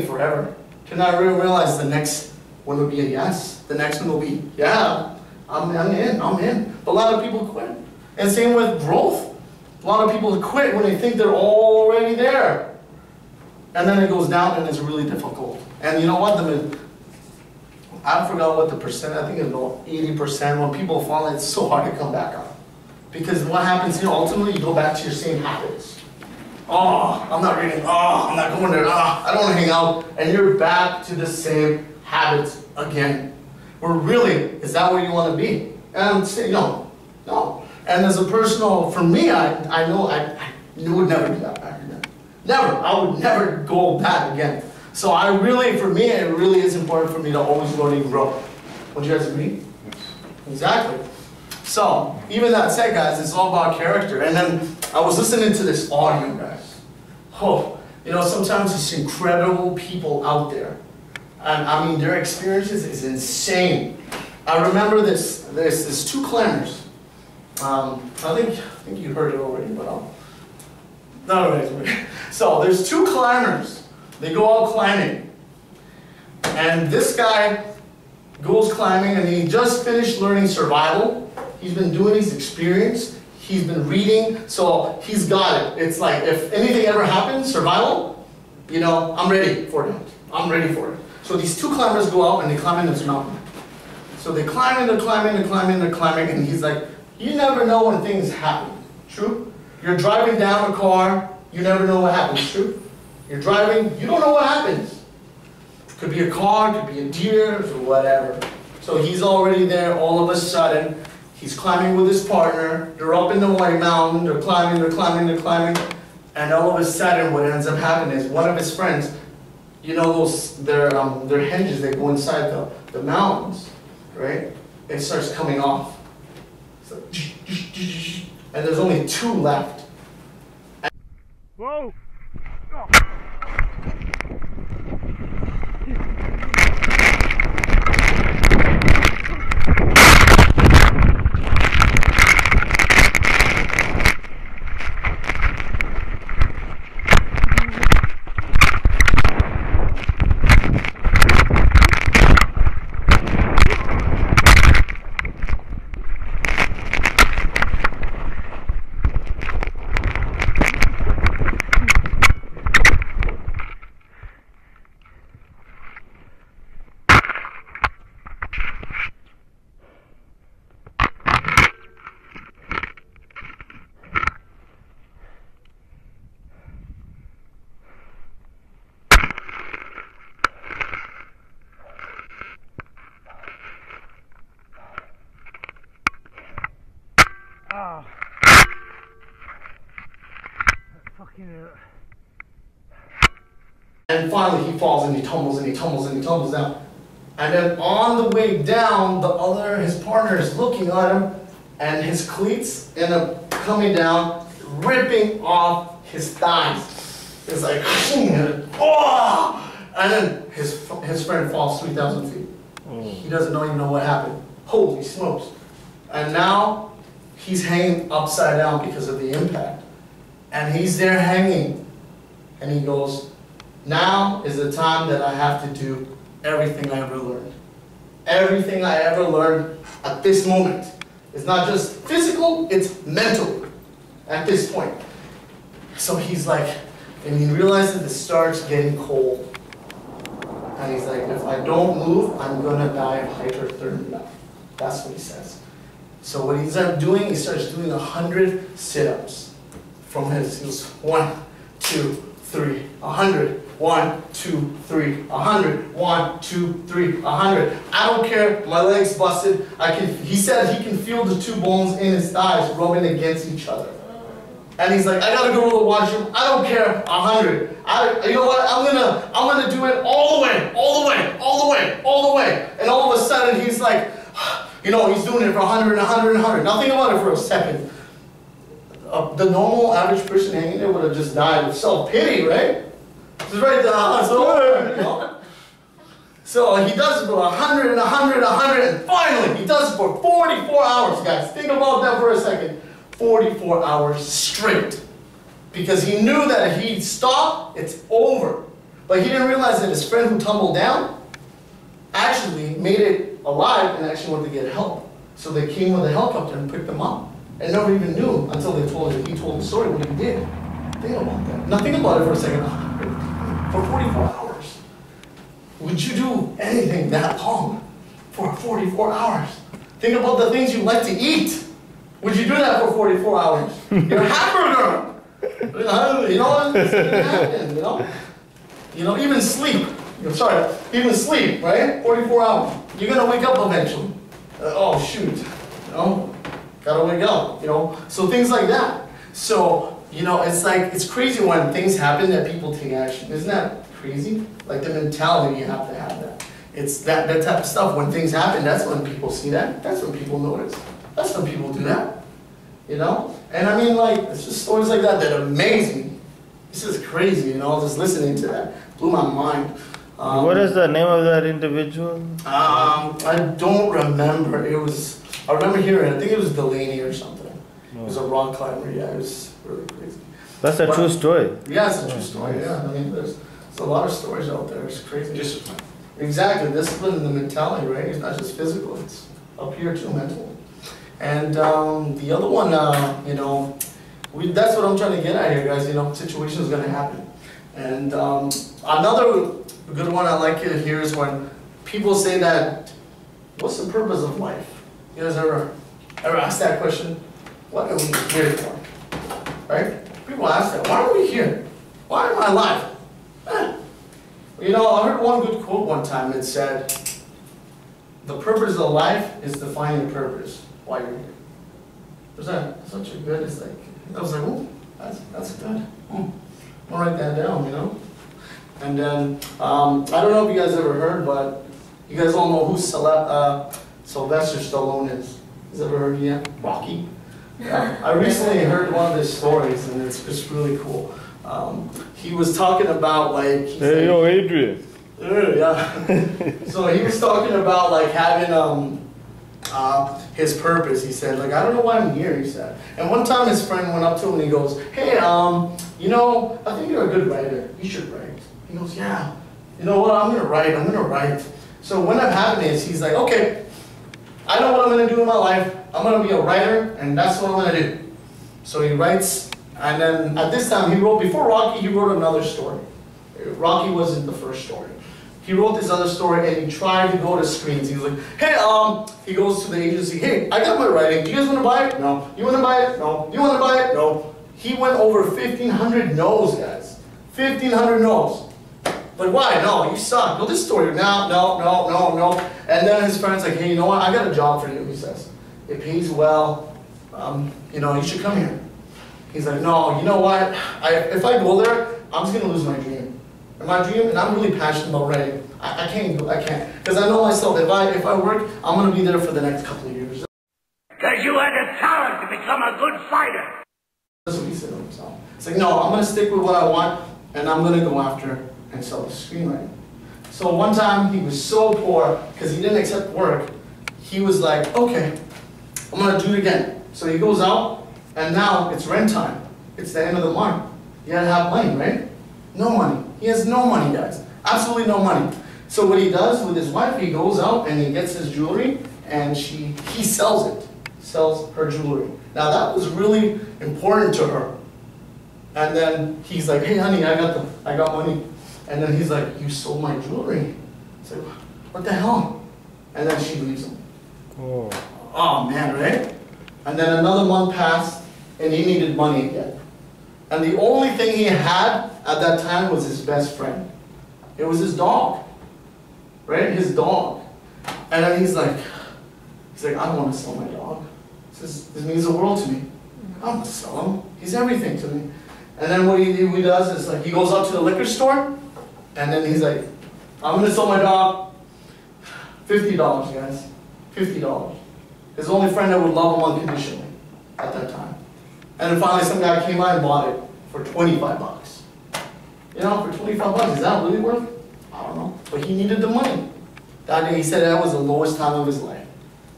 waiting forever to not really realize the next one will be a yes. The next one will be, yeah, I'm in. But a lot of people quit. And same with growth. A lot of people quit when they think they're already there. And then it goes down and it's really difficult. And you know what? I forgot what the percent, I think it's about 80%. When people fall, it's so hard to come back up. Because what happens here, ultimately, you go back to your same habits. Oh, I'm not reading. Oh, I'm not going there. Oh, I don't want to hang out. And you're back to the same habits again. Where really, is that where you want to be? And I would say, no. And as a personal, for me, I know I would never do that back again. Never. I would never go back again. So for me, it really is important for me to always learn and grow. Would you guys agree? Yes. Exactly. So, even that said, guys, it's all about character. And then I was listening to this audio, guys. Oh, sometimes it's incredible people out there. And I mean, their experiences is insane. I remember there's two climbers. I think you heard it already, but not already. So there's two climbers. They go out climbing. And this guy goes climbing and he just finished learning survival. He's been doing his experience. He's been reading, so he's got it. It's like, if anything ever happens, survival, I'm ready for it. I'm ready for it. So these two climbers go out and they climb in this mountain. So they're climbing, and he's like, you never know when things happen. True? You're driving down a car, you never know what happens. True? You're driving, you don't know what happens. It could be a car, it could be a deer, or whatever. So he's already there. All of a sudden, he's climbing with his partner. They're up in the White Mountain. They're climbing. And all of a sudden, what ends up happening is one of his friends, their hinges, they go inside the mountains, right? It starts coming off. So, and there's only two left. Whoa! Oh. Oh. Fucking hell. And finally he falls and he tumbles down. And then on the way down, his partner is looking at him, and his cleats end up coming down, ripping off his thighs. It's like, oh! And then his friend falls 3,000 feet. He doesn't even know what happened. Holy smokes. And now he's hanging upside down because of the impact. And he's there hanging. And he goes, now is the time that I have to do everything I ever learned. Everything I ever learned at this moment. It's not just physical, it's mental at this point. So he's like, and he realizes it starts getting cold. And he's like, if I don't move, I'm going to die of hypothermia. That's what he says. So what he ends up doing, he starts doing 100 sit-ups. From he goes 1, 2, 3, 100. 1, 2, 3, 100. 1, 2, 3, 100. I don't care. My legs busted. He said he can feel the two bones in his thighs rubbing against each other. And he's like, I gotta go to the washroom. I don't care. 100. You know what? I'm gonna do it all the way. And all of a sudden he's like, he's doing it for 100. Now think about it for a second. The normal average person hanging there would have just died of self-pity, right? Just right there. So he does it for 100, and finally he does it for 44 hours, guys. Think about that for a second. 44 hours straight. Because he knew that if he stopped, it's over. But he didn't realize that his friend who tumbled down actually made it alive and actually went to get help. So they came with a helicopter and picked him up. And nobody even knew until he told the story what he did. Think about that. Now think about it for a second. For 44 hours. Would you do anything that long for 44 hours? Think about the things you like to eat. Would you do that for 44 hours? Your hamburger! You know what? It's gonna happen, you know? You know, even sleep. Even sleep, right? 44 hours. You're gonna wake up eventually. Oh shoot, you know? Gotta wake up, you know? So things like that. So, you know, it's like, it's crazy when things happen that people take action. Isn't that crazy? Like the mentality, you have to have that. It's that type of stuff. When things happen, that's when people see that. That's when people notice. That's when people do that. You know? And I mean, like, it's just stories like that that amaze me. This is crazy, you know, just listening to that. Blew my mind. What is the name of that individual? I don't remember. I remember hearing, I think it was Delaney or something. It was a rock climber, yeah, it was really crazy. That's a true story. Yeah, it's a true story, yeah. I mean, there's a lot of stories out there, it's crazy. Discipline. Exactly, discipline and the mentality, right? It's not just physical, it's up here too, mental. And the other one, you know, that's what I'm trying to get at here, guys, you know, situations gonna happen. And another good one I like it here is when people say that, what's the purpose of life? You guys ever ask that question? What are we here for? Right? People ask that. Why are we here? Why am I alive? You know, I heard one good quote one time. It said, the purpose of life is to find the purpose why you're here. Was that such a good, it's like, I was like, oh, that's good. I'll write that down, you know? And then, I don't know if you guys ever heard, but you guys all know who Sylvester Stallone is. Has ever heard yet? Rocky? Yeah. I recently heard one of his stories, and it's just really cool. He was talking about like... Hey, yo, Adrian. Yeah. So he was talking about like having his purpose. He said, like, I don't know why I'm here, he said. And one time his friend went up to him and he goes, hey, you know, I think you're a good writer. You should write. He goes, yeah. You know what, I'm gonna write. So what ended up happening is he's like, okay, I know what I'm gonna do in my life. I'm gonna be a writer, and that's what I'm gonna do. So he writes, and then at this time before Rocky, he wrote another story. Rocky wasn't the first story. He wrote this other story, and he tried to go to screens. He was like, hey, he goes to the agency, hey, I got my writing. Do you guys wanna buy it? No. You wanna buy it? No. You wanna buy it? No. He went over 1,500 no's, guys. 1,500 no's. Like, why? No, you suck. No, this story. No. And then his friend's like, hey, you know what? I got a job for you, he says. It pays well. You know, you should come here. He's like, no, you know what? If I go there, I'm just going to lose my dream. And my dream, and I'm really passionate about writing. I can't. Because I know myself, if I work, I'm going to be there for the next couple of years. Because you had the talent to become a good fighter. That's what he said to himself. It's like, no, I'm going to stick with what I want, and I'm going to go after and sell the screenwriting. So one time, he was so poor, because he didn't accept work, he was like, okay, I'm going to do it again. So he goes out, and now it's rent time. It's the end of the month. You gotta have money, right? No money. He has no money, guys. Absolutely no money. So what he does with his wife, he goes out and he gets his jewelry, and he sells it. Sells her jewelry. Now that was really important to her. And then he's like, hey honey, I got money. And then he's like, you sold my jewelry. It's like, what the hell? And then she leaves him. Oh man, right? And then another month passed, and he needed money again. And the only thing he had at that time was his best friend. It was his dog, right? His dog. And then he's like, I don't want to sell my dog. This means the world to me. I don't want to sell him. He's everything to me. And then what he does is like, he goes up to the liquor store, and then he's like, I'm going to sell my dog. $50, guys. $50. His only friend that would love him unconditionally at that time. And then finally some guy came out and bought it for 25 bucks. You know, for 25 bucks, is that really worth it? I don't know. But he needed the money. That day he said that was the lowest time of his life.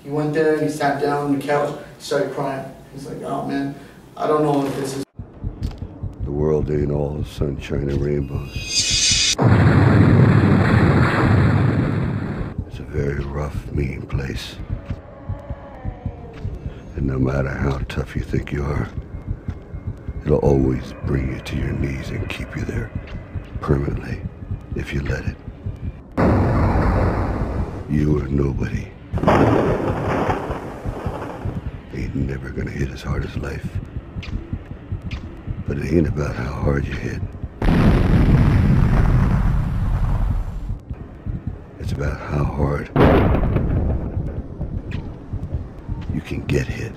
He went there and he sat down on the couch, started crying. He's like, oh man, I don't know if this is... The world ain't all sunshine and rainbows. It's a very rough, mean place. And no matter how tough you think you are, it'll always bring you to your knees and keep you there permanently if you let it. You are nobody. Ain't never gonna hit as hard as life. But it ain't about how hard you hit. It's about how hard you can get hit.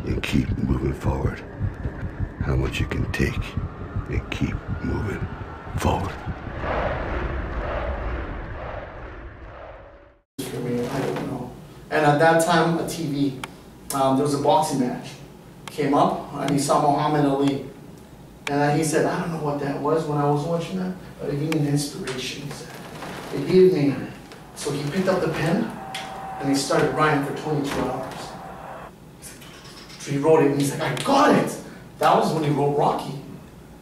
And keep moving forward. How much you can take and keep moving forward. For me, I don't know. And at that time, a TV, there was a boxing match. Came up and he saw Muhammad Ali. And he said, I don't know what that was when I was watching that, but it gave me an inspiration, he said. It gave me, so he picked up the pen and he started writing for 22 hours. So he wrote it and he's like, I got it. That was when he wrote Rocky.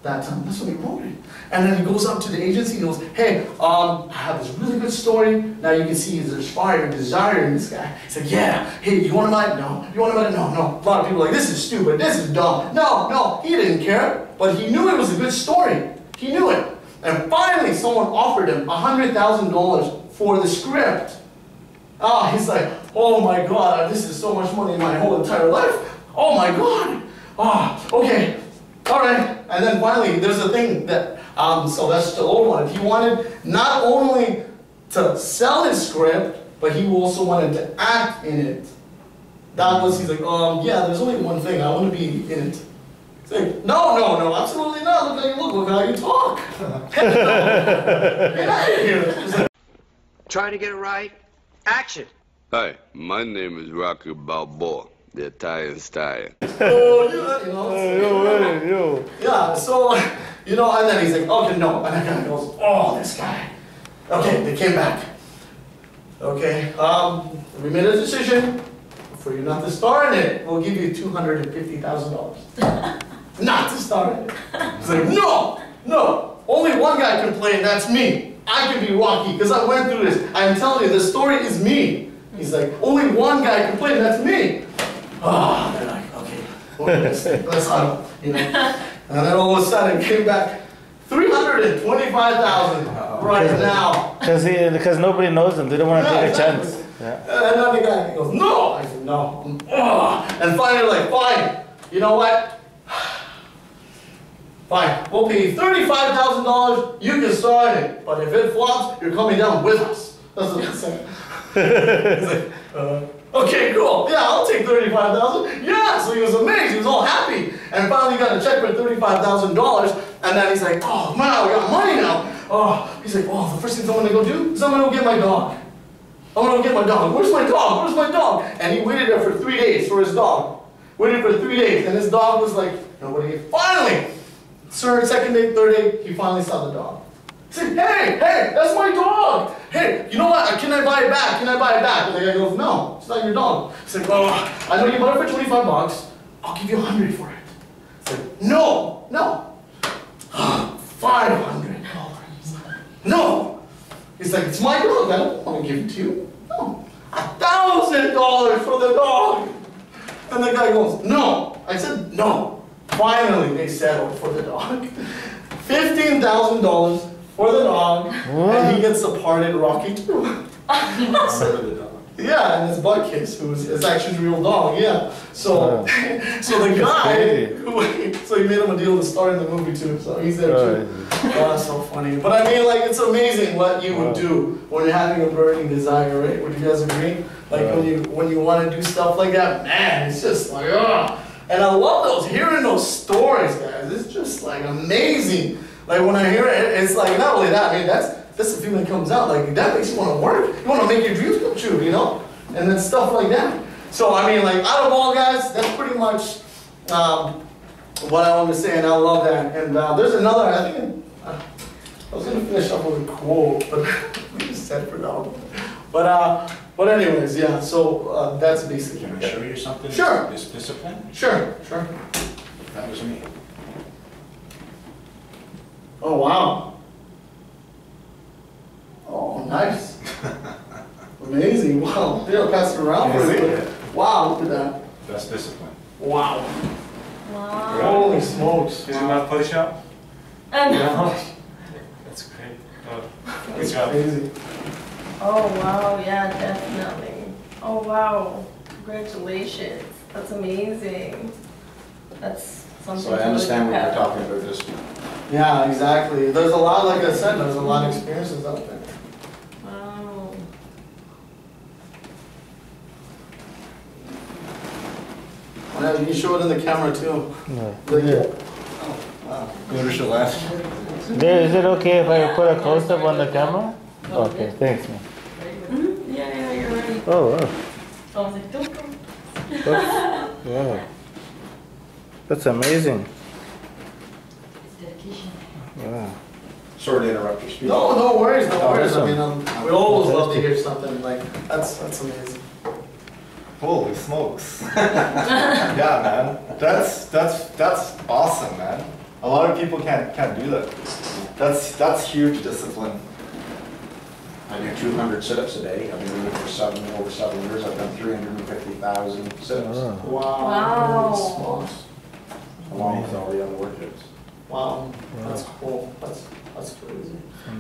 That time, that's when he wrote it. And then he goes up to the agency and goes, hey, I have this really good story. Now you can see there's fire and desire in this guy. He's like, yeah, hey, you want to buy it? No. You want to buy it? No, no. A lot of people are like, this is stupid, this is dumb. No, no, he didn't care. But he knew it was a good story. He knew it. And finally, someone offered him $100,000 for the script. Oh, he's like, oh my God, this is so much money in my whole entire life. Oh my God. Oh, okay. All right. And then finally, there's a thing that Sylvester Stallone wanted. He wanted not only to sell his script, but he also wanted to act in it. That was, he's like, yeah, there's only one thing. I want to be in it. He's like, no, no, no, absolutely not. Look how you look. Look how you talk. Get out of here. Try to get it right. Action. Hi, my name is Rocky Balboa, the Italian stallion. Yeah, so, you know, and then he's like, okay, no. And the guy goes, oh, this guy. Okay, they came back. Okay, we made a decision for you not to star in it. We'll give you $250,000. Not to star in it. He's like, no, no. Only one guy can play, and that's me. I can be Rocky, because I went through this. I'm telling you, the story is me. He's like, only one guy can play, and that's me. Ah, they're like, okay, well, let's huddle, you know. And then all of a sudden, it came back, $325,000 right now. Because nobody knows them. They don't want to take a chance. Yeah. And then the guy goes, no. I said, no. And finally, like, fine. You know what? Fine. We'll pay you $35,000. You can start it. But if it flops, you're coming down with us. That's what I said. He's like, okay, cool. Yeah, I'll take $35,000. Yeah. So he was amazed. He was all happy. And finally got a check for $35,000. And then he's like, oh, man, we got money now. Oh, he's like, oh, the first thing I'm going to go do is I'm going to go get my dog. I'm going to go get my dog. Where's my dog? Where's my dog? And he waited there for 3 days for his dog. Waited for 3 days. And his dog was like, nobody. Finally, second day, third day, he finally saw the dog. He said, hey, that's my dog. Hey, you know what? Can I buy it back? Can I buy it back? And the guy goes, no, it's not your dog. He's like, oh, I know you bought it for 25 bucks. I'll give you 100 for it. He's like, no, no. $500. No. He's like, it's my dog. I don't want to give it to you. No. $1,000 for the dog. And the guy goes, no. I said, no. Finally, they settled for the dog. $15,000 for the dog. What? And he gets a part in Rocky too. Yeah, and his butt kiss, it's actually a real dog, yeah. So, so the guy, so he made him a deal to star in the movie too, so he's there too. Oh, that's so funny. But I mean, like, it's amazing what you would do when you're having a burning desire, right? Would you guys agree? Like, when you want to do stuff like that, man, it's just like, ah. And I love hearing those stories, guys. It's just like amazing. Like when I hear it, it's like, not only that, I mean, that's the feeling that comes out. Like, that makes you want to work. You want to make your dreams come true, you know? And then stuff like that. So, I mean, like, out of all, guys, that's pretty much what I want to say, and I love that. And there's another, I think, I was going to finish up with a quote, but we just said for now. But anyways, yeah, so that's basically Can I show you something? Sure. This discipline? Sure, sure. That was me. Oh, wow. Oh, nice. Amazing. Wow. They'll pass it around for you. Wow, look at that. That's discipline. Wow. Wow. Holy smokes. Did you not push up? No. That's great. Oh, good That's job. crazy. Oh wow, yeah, definitely. Oh wow, congratulations. That's amazing. That's something. So I understand what you're talking about this. Yeah, exactly. There's a lot, like I said, there's a lot of experiences out there. Wow. Yeah, you can show it in the camera too. Yeah. Like, Go to left. Is it okay if I put a close up on the camera? Okay, thanks, man. Mm-hmm. Yeah, you're right. Oh, wow. I was like, don't go. Wow. That's amazing. Wow. Sorry to interrupt your speech. No, no worries, no worries. I awesome. mean, we always love to hear something like that's amazing. Holy smokes. Yeah, man. That's awesome, man. A lot of people can't do that. That's huge discipline. I do 200 sit-ups a day. I've been doing it for over 7 years. I've done 350,000 sit-ups. Wow. Wow. Wow. Smokes. Along with all the other workouts. Wow. That's cool. That's crazy.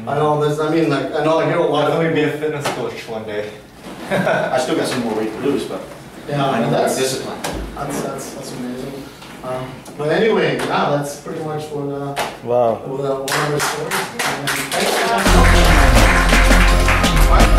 I know there's, I mean, like, I know I hear a lot of Definitely be a fitness coach one day. I still got some more weight to lose, but yeah, I know that's that's discipline. That's amazing. But anyway, yeah, that's pretty much what Wow. one of our stories. And thanks for that.